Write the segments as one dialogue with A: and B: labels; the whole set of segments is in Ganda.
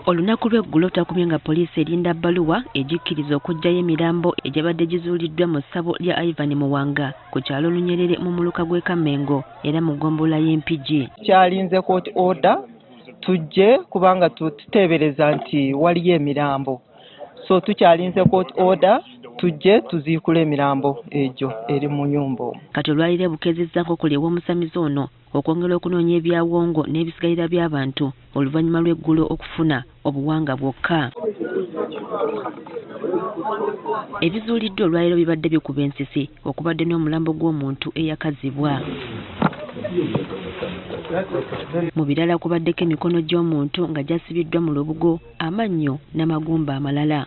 A: Olunaku lw'eggulo takumye nga poliisi erinda bbaluwa ejikkiriza okuggyayo emirambo egyabadde gizuuliddwa mu ssabo lya Ivan Muwanga ku kyalo Lunyerere mu muluka gw'e Kamengo era mu ggombolola y'Empigi.
B: Kyalinze court order tujje kubanga tuteebereza nti waliyo emirambo, so tukyalinze court order tujje tuziikula emirambo egyo eri mu nyumba.
A: Kati olwaliro bukeezezzaako kulibwa omusamize ono okwongera okunoonya ebyawongo n'ebisigalira by'abantu oluvannyuma lw'eggulo okufuna obuwanga bwokka. Ebizuuliddwa olwaliro bibadde bikuba ensisi okubadde n'omulambo gw'omuntu eyakazibwa. Mu birala kubaddeko emikono gy'omuntu nga gyasibiddwa mu lubugo, amannyo n'amagumba amalala.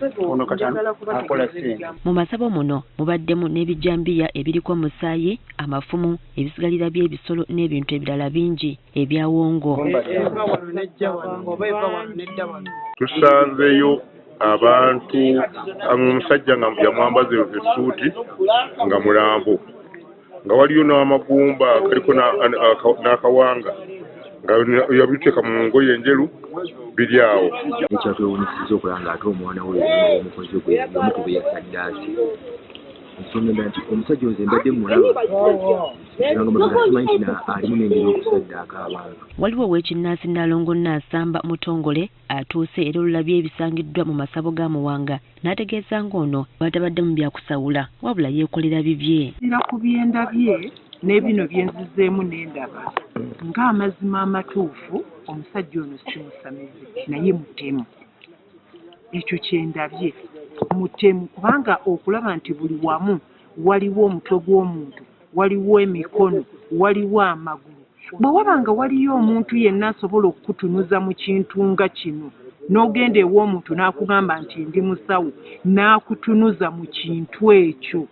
A: Mu masabo muno mubaddemu n'ebijambiya ebiriko omusaayi, amafumu, ebisigalira by'ebisolo n'ebintu ebirala bingi ebyawongo.
C: Tusanzeyo abantu omusajja nga yamwambaza essuuti nga mulambo nga waliyo n'amagumba kaliko n'akawanga nga yabiteeka mu ngoye enjeru biri awo.
D: Ekyatwewuunyisizza okulaba ng'ate omwana we omukozi gwe yamukuba eyasaddaasi. Ensonga nti omusajja oyo mbadde mulaba alimu n'engeri okusaddaaka abantu.
A: Waliwo ow'ekinnaasi Nnalongo Nnaasamba Mutongole atuuse era olulabye ebisangiddwa mu masabo ga Muwanga n'ategeeza ng'ono batabadde mu byakusawula wabula yeekolera bibye.
E: Era ku byenda bye n'ebino byenzizeemu n'endaba ng'amazima amatuufu omusajja ono si musamize naye mutemu. Ekyo kyendabye mutemu kubanga okulaba nti buli wamu waliwo omutwe gw'omuntu, waliwo emikono, waliwo amagulu. Bwe waba nga waliyo omuntu yenna asobola okukutunuza mu kintu nga kino n'ogenda ew'omuntu n'akugamba nti ndi musawo n'akutunuza mu kintu ekyo,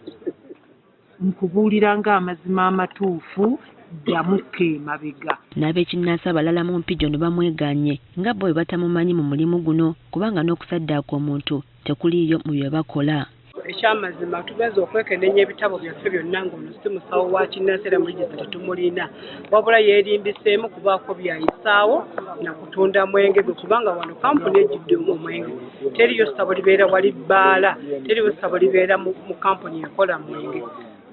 E: nkubuulira ng'amazima amatuufu yamukka emabega.
A: N'ab'ekinnaasi abalala mu Mpigi ono bamweganye nga bo bwe batamumanyi mu mulimu guno kubanga n'okusaddaaka omuntu tekuliiyo mu bye bakola.
F: Ekyamazima tugenza okwekenneenya ebitabo byaffe byonna ng'ono si musawo wa kinnaasi era muligiza tetumulina wabula yeerimbiseemu kubaako byayisaawo na kutunda mwenge gwe kubanga wano kampuni ejjudde omwenge. Teriyo ssabo libeera wali bbaala, teriyo ssabo libeera mu kampuni ekola mwenge.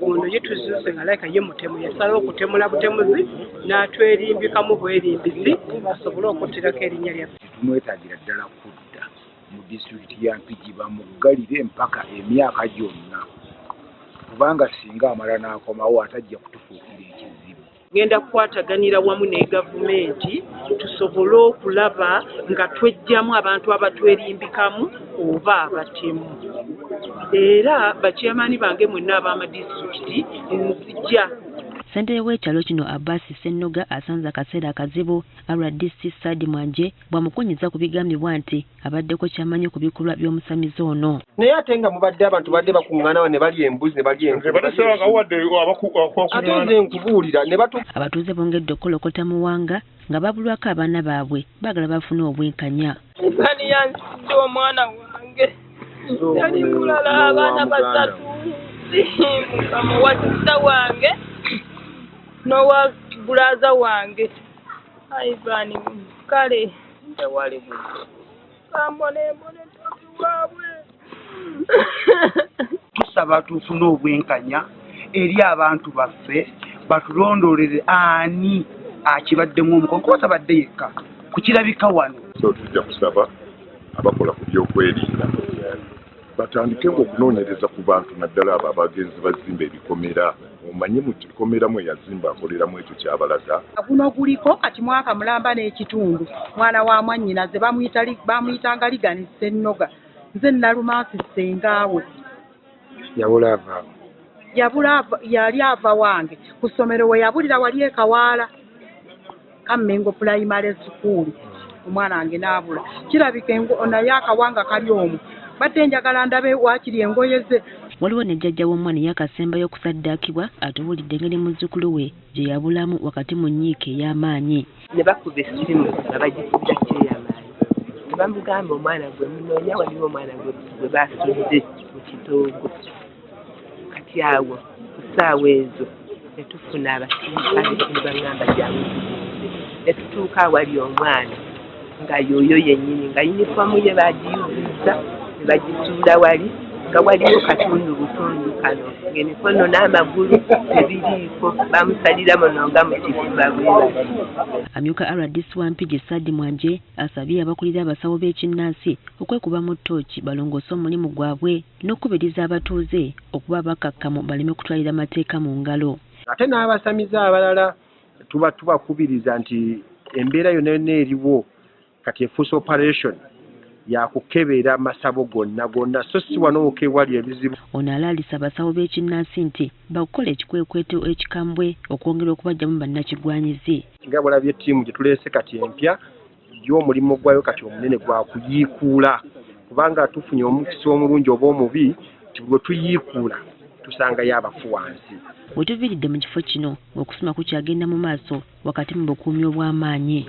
F: Ono ye tuzuuse nga layika ye mutemu yasalawo okutemula butemuzi n'atwerimbikamu bwerimbisi asobole okuttirako erinnya lyaffe.
D: Tumwetaagira ddala kudda mu disitulikiti ya Mpigi bamuggalire mpaka emyaka gyonna kubanga singa amala n'akomawo atajja kutufuukira ekizibu.
E: Genda kukwataganira wamu ne gavumenti tusobole okulaba nga tweggyamu abantu abatwerimbikamu oba abatemu. Era bakyamaani bange mwenna ab'amadisitulikiti nzija.
A: Ssentebe w'ekyalo kino Abbas Ssennoga asanze akaseera akazibu RDC Sadi Mwanje bwamukunyiza ku bigambibwa nti abaddeko ky'amanyi ku bikolwa by'omusamize ono.
B: Naye ate nga mubadde abantu badde bakuŋŋaana ne balya embuzi ne balya enkubuulira ne batu.
A: Abatuuze bongedde okukolokota Muwanga nga babulwako abaana baabwe baagala bafune obwenkanya.
G: Ani yansidde omwana wange yali kulala abaana basatu wa sista wange n'owa bulaza wange Ivan kale tewali kambonembone toki waabwe.
H: Tusaba tufune obwenkanya eri abantu baffe batulondoolere ani akibaddemu omukono kuba tabadde yekka kukirabika wano.
C: So tujja kusaba abakola ku byokwerinda batandike okunoonyereza ku bantu naddala abo abagenzi bazimba ebikomera. Omanyi mu kikomera mwe yazimba akoleramu ekyo kyabalaga.
I: Guno guliko kati mwaka mulamba n'ekitundu mwana wa mwannyinaze bamuyitanga Ligani Ssennoga. Nze Nalumansi Ssengaawe. Yali ava wange ku ssomero we yabulira wali e Kawaala Kamengo Primary School. Omwana wange n'abula kirabika naye akawanga kali omwo badde njagala ndabe waakiri engoye ze.
A: Waliwo ne jjajja w'omwana eyakasembayo okusaddaakibwa atubuulidde engeri muzzukulu we gye yabulamu wakati mu nnyiike ey'amaanyi.
F: Ne bakuba essimu nga bagikubira kyeyamaanyi ne bamugamba omwana gwe munoonya waliwo omwana gwe baasudde mu kitoogo. Kati awo ku ssaawa ezo ne tufuna abasirikale ne baŋŋamba gyamuzibudde.
J: ne tutuuka awali omwana nga yoyo yennyini nga yunifoomu ye baagiyuziza ne bagisuula wali nga waliwo katundu butundu kano ng'emikono n'amagulu tebiriiko bamusalira muno nga mu kifuba bwe.
A: Amyuka RDC wa Mpigi Saadi Mwanje asabye abakulira abasawo b'ekinnansi okwekuba mu ttooki balongoose omulimu gwabwe n'okubiriza abatuuze okuba bakakkamu baleme kutwalira amateeka mu ngalo.
K: Ate n'abasamize abalala tubakubiriza nti embeera yonna eriwo kati efuusa operation yakukebera masabo gonna so si wano wali ebizibu.
A: Ono alaalisa abasawo b'ekinnansi nti bakukola ekikwekweto ekikambwe okwongera okubajjamu bannakigwanyizi.
K: Nga bwalabye ttiimu gye tuleese kati empya y'omulimu gwayo kati omunene gwa kuyiikuula kubanga tufunye omukisa omulungi oba omubi bwe tuyiikuula tusangayo abafu wansi.
A: Bwe tuviiridde mu kifo kino okusoma kukyagenda mu maaso wakati mu bukuumi obw'amaanyi.